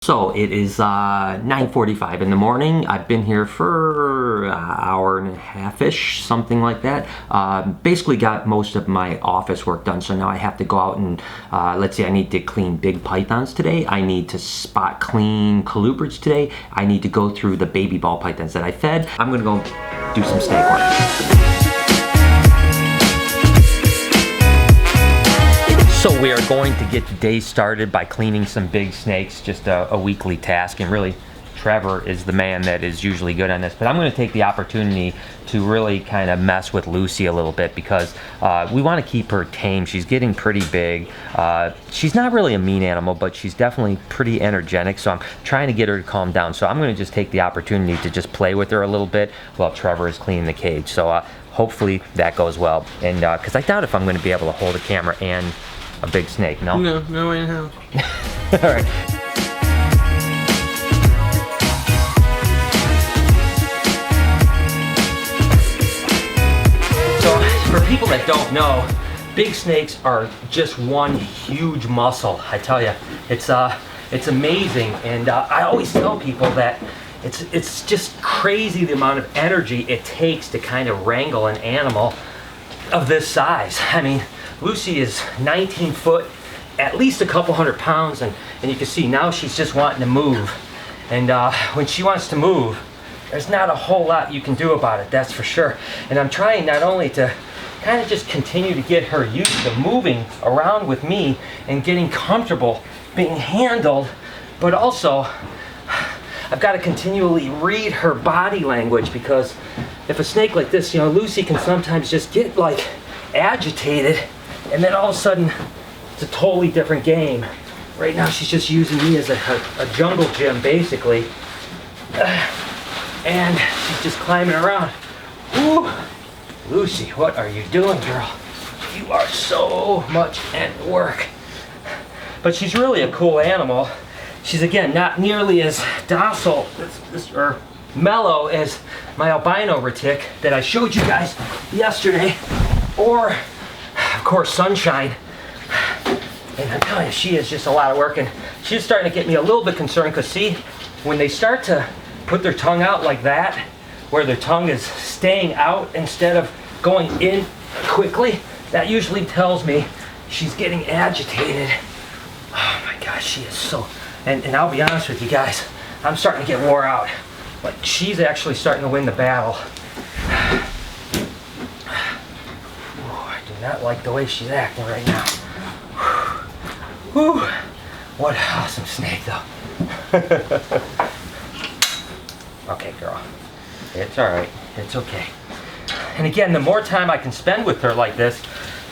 So it is 9:45 in the morning. I've been here for an hour and a half-ish, something like that. Basically got most of my office work done, so now I have to go out and, let's say I need to clean big pythons today. I need to spot clean colubrids today. I need to go through the baby ball pythons that I fed. I'm gonna go do some snake work. So we are going to get the day started by cleaning some big snakes, just a weekly task, and really Trevor is the man that is usually good on this, but I'm going to take the opportunity to really kind of mess with Lucy a little bit because we want to keep her tame. She's getting pretty big. She's not really a mean animal, but she's definitely pretty energetic, so I'm trying to get her to calm down. So I'm going to just take the opportunity to just play with her a little bit while Trevor is cleaning the cage. So hopefully that goes well, and because I doubt if I'm going to be able to hold a camera and a big snake. No way in hell. All right. So for people that don't know, big snakes are just one huge muscle. I tell you, it's amazing, and I always tell people that it's just crazy the amount of energy it takes to kind of wrangle an animal of this size. I mean, Lucy is 19 foot, at least a couple hundred pounds, and you can see now she's just wanting to move. And when she wants to move, there's not a whole lot you can do about it, that's for sure. And I'm trying not only to kind of just continue to get her used to moving around with me and getting comfortable being handled, but also I've got to continually read her body language, because if a snake like this, you know, Lucy can sometimes just get like agitated, and then all of a sudden it's a totally different game. Right now she's just using me as a jungle gym basically, and she's just climbing around. Ooh, Lucy, what are you doing, girl? You are so much at work. But she's really a cool animal. She's, again, not nearly as docile or mellow as my albino retic that I showed you guys yesterday, or of course Sunshine. And I'm telling you, she is just a lot of work, and she's starting to get me a little bit concerned, because see, when they start to put their tongue out like that, where their tongue is staying out instead of going in quickly, that usually tells me she's getting agitated. Oh my gosh, she is so, and I'll be honest with you guys, I'm starting to get wore out. Like, she's actually starting to win the battle. Oh, I do not like the way she's acting right now. Whew. What an awesome snake, though. Okay, girl. It's all right. It's okay. And again, the more time I can spend with her like this,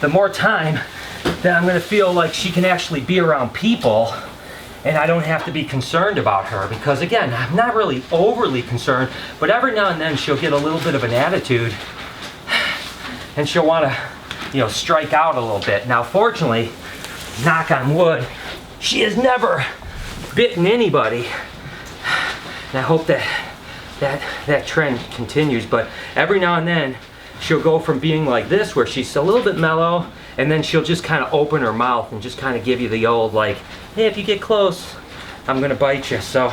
the more time that I'm going to feel like she can actually be around people, and I don't have to be concerned about her, because again, I'm not really overly concerned, but every now and then she'll get a little bit of an attitude and she'll want to, you know, strike out a little bit. Now fortunately, knock on wood, she has never bitten anybody, and I hope that trend continues. But every now and then she'll go from being like this, where she's a little bit mellow, and then she'll just kind of open her mouth and just kind of give you the old, like, hey, if you get close, I'm gonna bite you. So,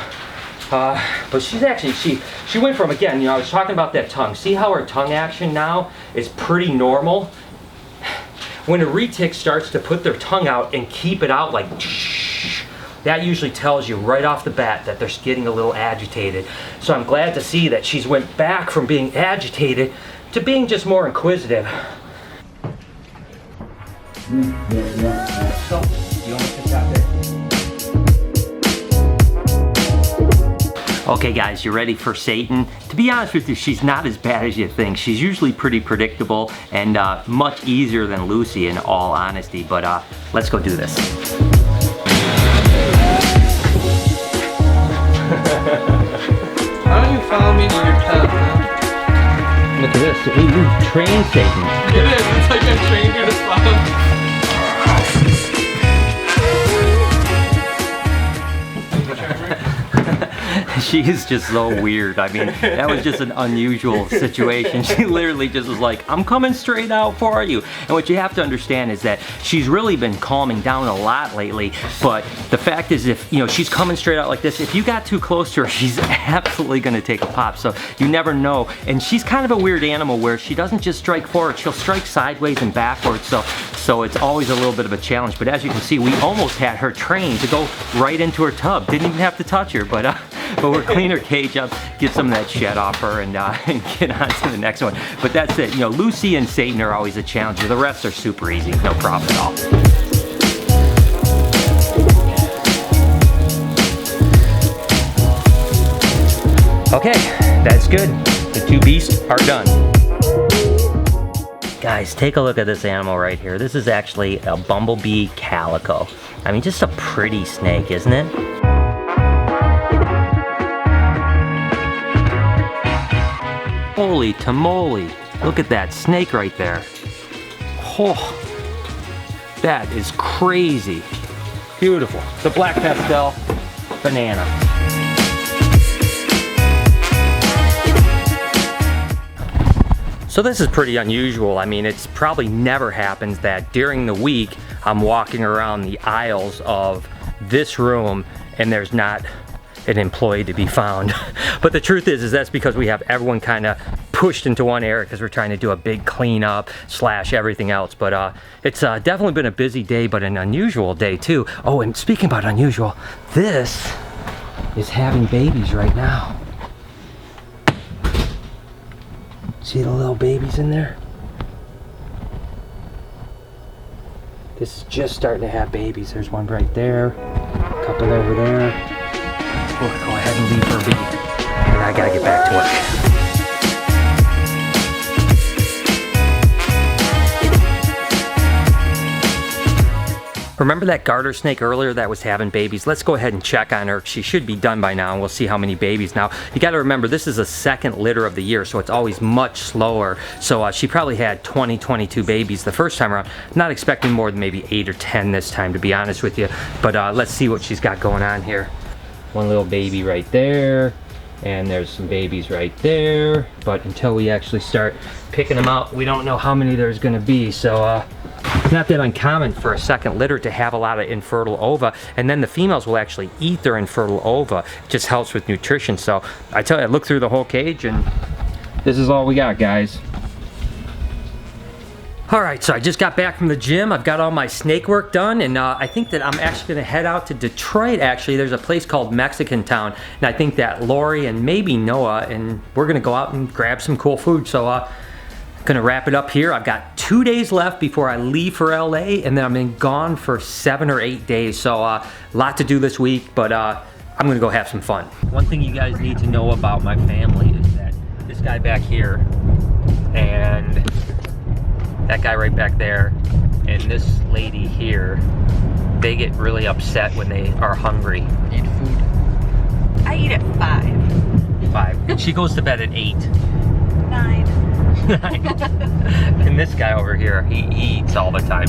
but she's actually, she went from, again, you know, I was talking about that tongue. See how her tongue action now is pretty normal? When a retic starts to put their tongue out and keep it out like, that usually tells you right off the bat that they're getting a little agitated. So I'm glad to see that she's went back from being agitated to being just more inquisitive. So, you want me to stop there? Okay guys, you ready for Satan? To be honest with you, she's not as bad as you think. She's usually pretty predictable and much easier than Lucy, in all honesty, but let's go do this. Why don't you follow me to your tub, man? Look at this, we train Satan. It is, it's like I trained you to follow. She is just so weird. I mean, that was just an unusual situation. She literally just was like, I'm coming straight out for you. And what you have to understand is that she's really been calming down a lot lately, but the fact is, if you know she's coming straight out like this, if you got too close to her, she's absolutely gonna take a pop. So you never know. And she's kind of a weird animal where she doesn't just strike forward, she'll strike sideways and backwards. So it's always a little bit of a challenge. But as you can see, we almost had her trained to go right into her tub. Didn't even have to touch her, but we'll clean her cage up, get some of that shed off her, and get on to the next one. But that's it. You know, Lucy and Satan are always a challenge. The rest are super easy, no problem at all. Okay, that's good. The two beasts are done. Guys, take a look at this animal right here. This is actually a bumblebee calico. I mean, just a pretty snake, isn't it? Holy tamale. Look at that snake right there. Oh, that is crazy. Beautiful. The black pastel banana. So this is pretty unusual. I mean, it's probably never happens that during the week I'm walking around the aisles of this room and there's not an employee to be found. But the truth is that's because we have everyone kind of pushed into one area because we're trying to do a big cleanup / everything else. But it's definitely been a busy day, but an unusual day too. Oh, and speaking about unusual, this is having babies right now. See the little babies in there? This is just starting to have babies. There's one right there, a couple over there. We'll go ahead and leave her be. And I gotta get back to work. Remember that garter snake earlier that was having babies? Let's go ahead and check on her. She should be done by now, and we'll see how many babies. Now, you gotta remember, this is the second litter of the year, so it's always much slower. So she probably had 20, 22 babies the first time around. Not expecting more than maybe 8 or 10 this time, to be honest with you. But let's see what she's got going on here. One little baby right there, and there's some babies right there. But until we actually start picking them out, we don't know how many there's gonna be. So it's not that uncommon for a second litter to have a lot of infertile ova, and then the females will actually eat their infertile ova. It just helps with nutrition. So I tell you, I looked through the whole cage and this is all we got, guys. Alright, so I just got back from the gym. I've got all my snake work done, and I think that I'm actually going to head out to Detroit. Actually, there's a place called Mexican Town, and I think that Lori and maybe Noah, and we're going to go out and grab some cool food. So gonna wrap it up here. I've got 2 days left before I leave for LA, and then I'm gone for 7 or 8 days. So a lot to do this week, but I'm gonna go have some fun. One thing you guys need to know about my family is that this guy back here and that guy right back there and this lady here, they get really upset when they are hungry. Eat food. I eat at 5. 5. And she goes to bed at 8. 9. And this guy over here, he eats all the time.